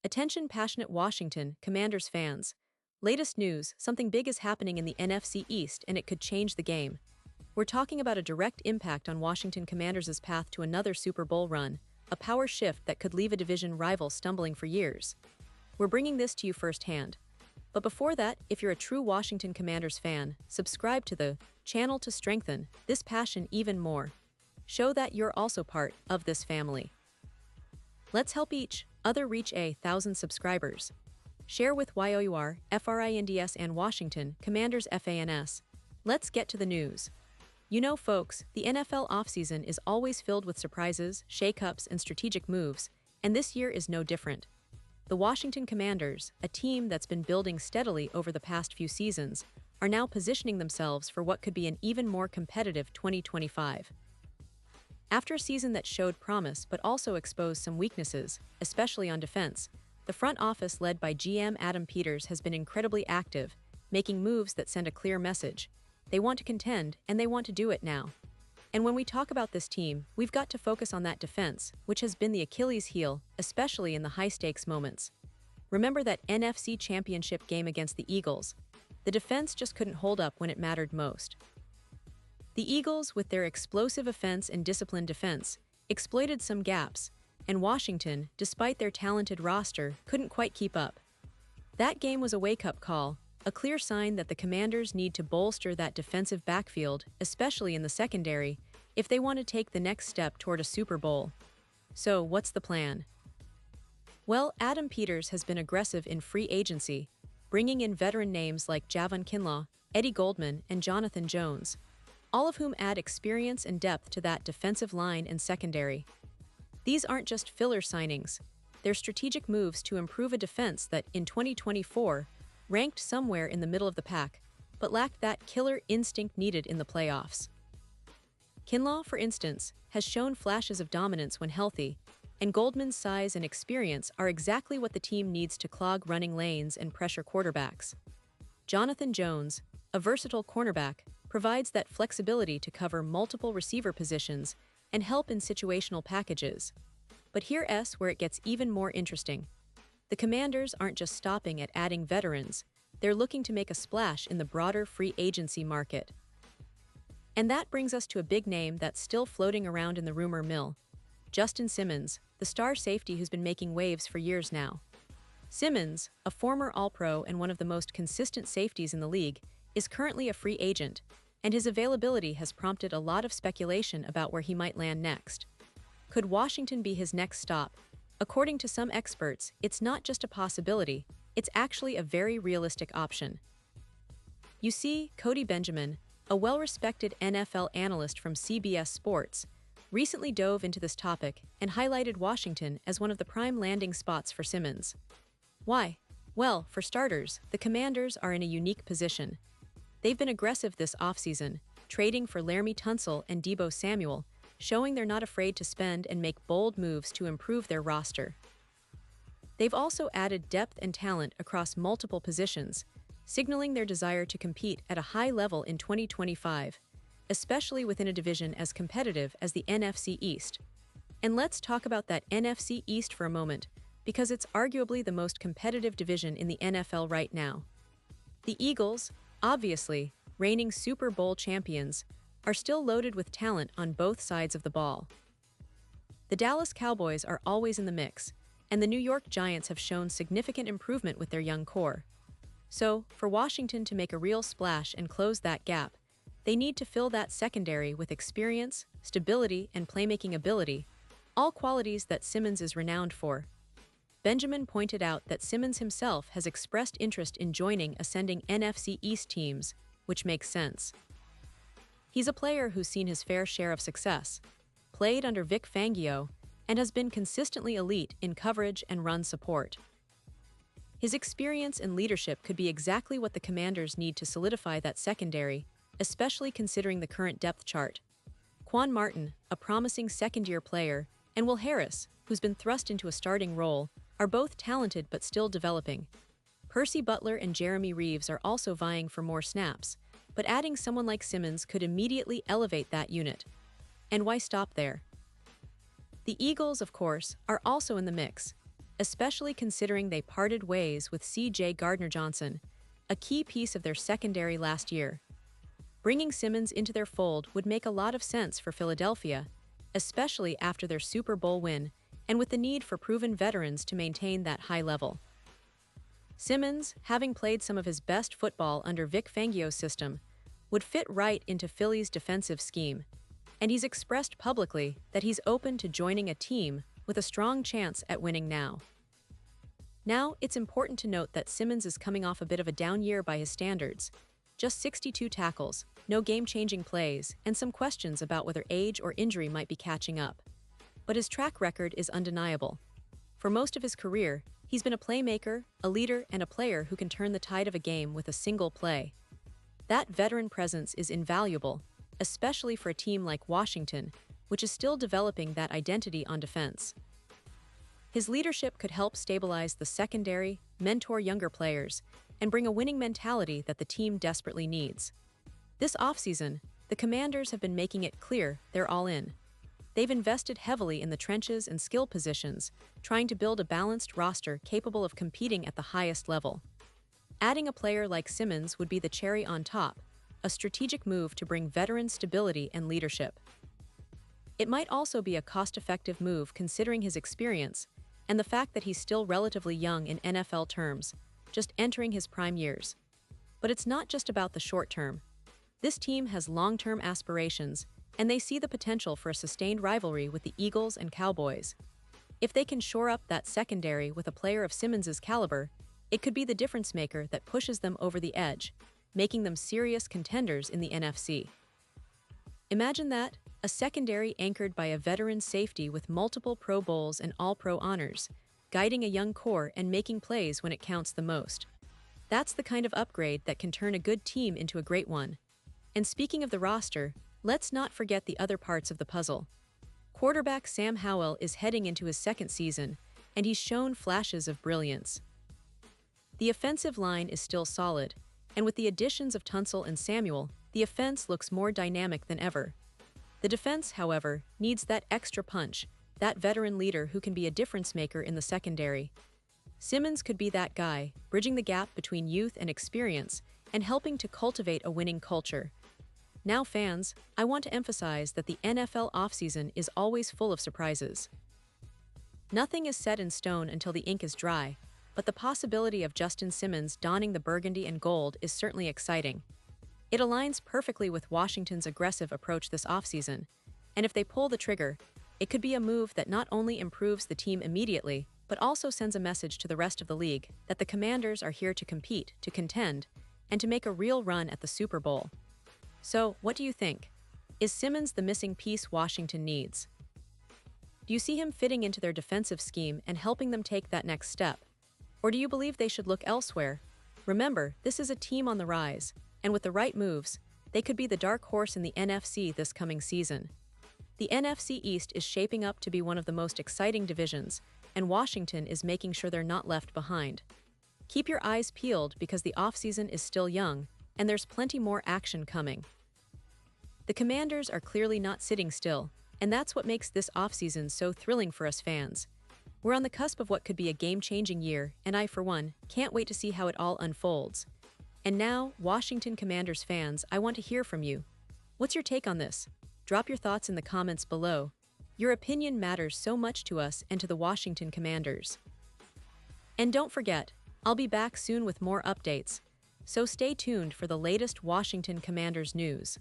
Attention passionate Washington Commanders fans. Latest news, something big is happening in the NFC East and it could change the game. We're talking about a direct impact on Washington Commanders' path to another Super Bowl run, a power shift that could leave a division rival stumbling for years. We're bringing this to you firsthand. But before that, if you're a true Washington Commanders fan, subscribe to the channel to strengthen this passion even more. Show that you're also part of this family. Let's help each other reach 1,000 subscribers. Share with YOUR, FRINDS and Washington Commanders FANS. Let's get to the news. You know, folks, the NFL offseason is always filled with surprises, shakeups, and strategic moves, and this year is no different. The Washington Commanders, a team that's been building steadily over the past few seasons, are now positioning themselves for what could be an even more competitive 2025. After a season that showed promise but also exposed some weaknesses, especially on defense, the front office led by GM Adam Peters has been incredibly active, making moves that send a clear message. They want to contend, and they want to do it now. And when we talk about this team, we've got to focus on that defense, which has been the Achilles heel, especially in the high-stakes moments. Remember that NFC Championship game against the Eagles? The defense just couldn't hold up when it mattered most. The Eagles, with their explosive offense and disciplined defense, exploited some gaps, and Washington, despite their talented roster, couldn't quite keep up. That game was a wake-up call, a clear sign that the Commanders need to bolster that defensive backfield, especially in the secondary, if they want to take the next step toward a Super Bowl. So, what's the plan? Well, Adam Peters has been aggressive in free agency, bringing in veteran names like Javon Kinlaw, Eddie Goldman, and Jonathan Jones, all of whom add experience and depth to that defensive line and secondary. These aren't just filler signings, they're strategic moves to improve a defense that, in 2024, ranked somewhere in the middle of the pack, but lacked that killer instinct needed in the playoffs. Kinlaw, for instance, has shown flashes of dominance when healthy, and Goldman's size and experience are exactly what the team needs to clog running lanes and pressure quarterbacks. Jonathan Jones, a versatile cornerback, provides that flexibility to cover multiple receiver positions and help in situational packages. But here's where it gets even more interesting. The Commanders aren't just stopping at adding veterans, they're looking to make a splash in the broader free agency market. And that brings us to a big name that's still floating around in the rumor mill: Justin Simmons, the star safety who's been making waves for years now. Simmons, a former All-Pro and one of the most consistent safeties in the league, is currently a free agent, and his availability has prompted a lot of speculation about where he might land next. Could Washington be his next stop? According to some experts, it's not just a possibility, it's actually a very realistic option. You see, Cody Benjamin, a well-respected NFL analyst from CBS Sports, recently dove into this topic and highlighted Washington as one of the prime landing spots for Simmons. Why? Well, for starters, the Commanders are in a unique position. They've been aggressive this offseason, trading for Laramie Tunsil and Deebo Samuel, showing they're not afraid to spend and make bold moves to improve their roster. They've also added depth and talent across multiple positions, signaling their desire to compete at a high level in 2025, especially within a division as competitive as the NFC East. And let's talk about that NFC East for a moment, because it's arguably the most competitive division in the NFL right now. The Eagles, obviously, reigning Super Bowl champions, are still loaded with talent on both sides of the ball. The Dallas Cowboys are always in the mix, and the New York Giants have shown significant improvement with their young core. So, for Washington to make a real splash and close that gap, they need to fill that secondary with experience, stability, and playmaking ability, all qualities that Simmons is renowned for. Benjamin pointed out that Simmons himself has expressed interest in joining ascending NFC East teams, which makes sense. He's a player who's seen his fair share of success, played under Vic Fangio, and has been consistently elite in coverage and run support. His experience and leadership could be exactly what the Commanders need to solidify that secondary, especially considering the current depth chart. Quan Martin, a promising second-year player, and Will Harris, who's been thrust into a starting role, are both talented but still developing. Percy Butler and Jeremy Reeves are also vying for more snaps, but adding someone like Simmons could immediately elevate that unit. And why stop there? The Eagles, of course, are also in the mix. especially considering they parted ways with C.J. Gardner-Johnson, a key piece of their secondary last year. Bringing Simmons into their fold would make a lot of sense for Philadelphia, especially after their Super Bowl win and with the need for proven veterans to maintain that high level. Simmons, having played some of his best football under Vic Fangio's system, would fit right into Philly's defensive scheme, and he's expressed publicly that he's open to joining a team with a strong chance at winning now. Now, it's important to note that Simmons is coming off a bit of a down year by his standards. Just 62 tackles, no game-changing plays, and some questions about whether age or injury might be catching up. But his track record is undeniable. For most of his career, he's been a playmaker, a leader, and a player who can turn the tide of a game with a single play. That veteran presence is invaluable, especially for a team like Washington, which is still developing that identity on defense. His leadership could help stabilize the secondary, mentor younger players, and bring a winning mentality that the team desperately needs. This offseason, the Commanders have been making it clear they're all in. They've invested heavily in the trenches and skill positions, trying to build a balanced roster capable of competing at the highest level. Adding a player like Simmons would be the cherry on top, a strategic move to bring veteran stability and leadership. It might also be a cost-effective move considering his experience and the fact that he's still relatively young in NFL terms, just entering his prime years. But it's not just about the short term. This team has long-term aspirations, and they see the potential for a sustained rivalry with the Eagles and Cowboys. If they can shore up that secondary with a player of Simmons' caliber, it could be the difference maker that pushes them over the edge, making them serious contenders in the NFC. Imagine that, a secondary anchored by a veteran safety with multiple Pro Bowls and All-Pro honors, guiding a young core and making plays when it counts the most. That's the kind of upgrade that can turn a good team into a great one. And speaking of the roster, let's not forget the other parts of the puzzle. Quarterback Sam Howell is heading into his second season, and he's shown flashes of brilliance. The offensive line is still solid, and with the additions of Tunsil and Samuel, the offense looks more dynamic than ever. The defense, however, needs that extra punch, that veteran leader who can be a difference maker in the secondary. Simmons could be that guy, bridging the gap between youth and experience and helping to cultivate a winning culture. Now fans, I want to emphasize that the NFL offseason is always full of surprises. Nothing is set in stone until the ink is dry, but the possibility of Justin Simmons donning the burgundy and gold is certainly exciting. It aligns perfectly with Washington's aggressive approach this offseason, and if they pull the trigger, it could be a move that not only improves the team immediately, but also sends a message to the rest of the league that the Commanders are here to compete, to contend, and to make a real run at the Super Bowl. So, what do you think? Is Simmons the missing piece Washington needs? Do you see him fitting into their defensive scheme and helping them take that next step? Or do you believe they should look elsewhere? Remember, this is a team on the rise, and with the right moves, they could be the dark horse in the NFC this coming season. The NFC East is shaping up to be one of the most exciting divisions, and Washington is making sure they're not left behind. Keep your eyes peeled because the offseason is still young, and there's plenty more action coming. The Commanders are clearly not sitting still, and that's what makes this offseason so thrilling for us fans. We're on the cusp of what could be a game-changing year, and I, for one, can't wait to see how it all unfolds. And now, Washington Commanders fans, I want to hear from you. What's your take on this? Drop your thoughts in the comments below. Your opinion matters so much to us and to the Washington Commanders. And don't forget, I'll be back soon with more updates, so stay tuned for the latest Washington Commanders news.